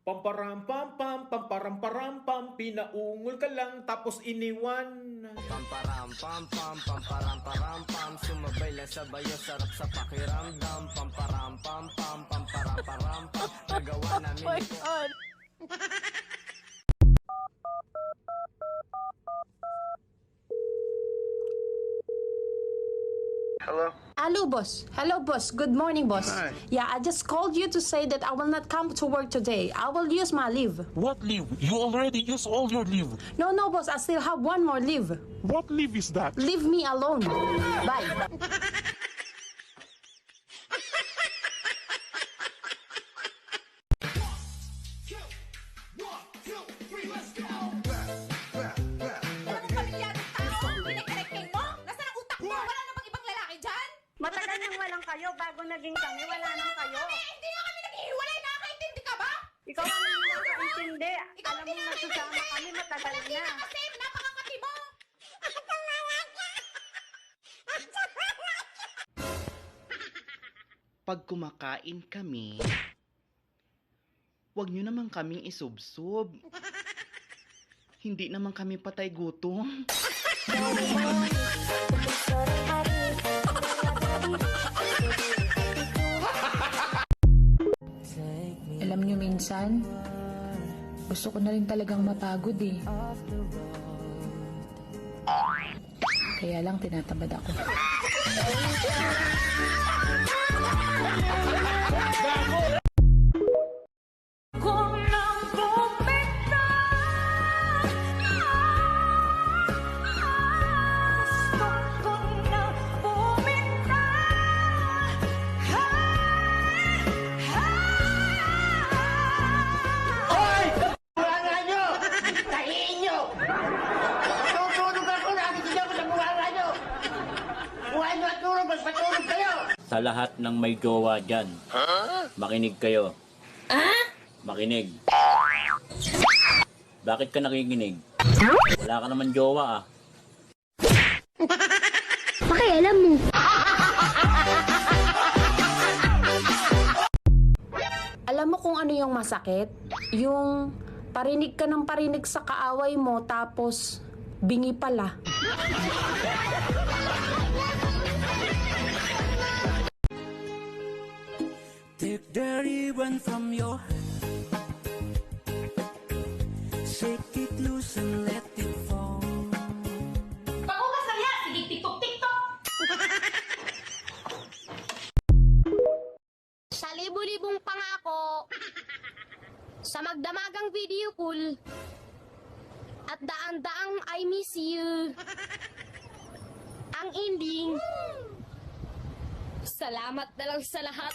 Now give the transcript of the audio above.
Pamparam pam pam, pamparam param pam, pinaungol ka lang tapos iniwan. Pamparam pam pam, pamparam param pam, sumabay lang sa bayo, sarap sa pakiramdam. Pamparam pam pam, pamparam param pam, nagawa namin ito. Hello? Hello, boss. Hello, boss. Good morning, boss. Hi. Yeah, I just called you to say that I will not come to work today. I will use my leave. What leave? You already used all your leave. No, boss. I still have one more leave. What leave is that? Leave me alone. Bye. Matagal nang walang kayo, bago naging kami, wala nang kayo. Hindi na kami naghihiwalay, nakakaintindi ka ba? Ikaw ang nakakaintindi. Ikaw Alam hindi mo, na kami magsusama naghihiwalay. kami matagal Hindi na. na kasi, napakakati mo. Pag kumakain kami, wag nyo naman kaming isubsob. Hindi naman kami patay gutom. Alam nyo minsan, gusto ko na rin talagang mapagod eh. Kaya lang tinatamad ako. Sa lahat ng may jowa dyan, makinig kayo. Makinig. Bakit ka nakikinig? Wala ka naman jowa ah. Pakialam mo. Alam mo kung ano yung masakit? Yung parinig ka ng parinig sa kaaway mo tapos bingi pala. Take the ribbon from your hand, shake it loose and let it fall. Pakukas na yan, sige tiktok-tiktok. Sa libu-libong pangako, sa magdamagang video call, at daan-daang I miss you. Ang ending, salamat na lang sa lahat.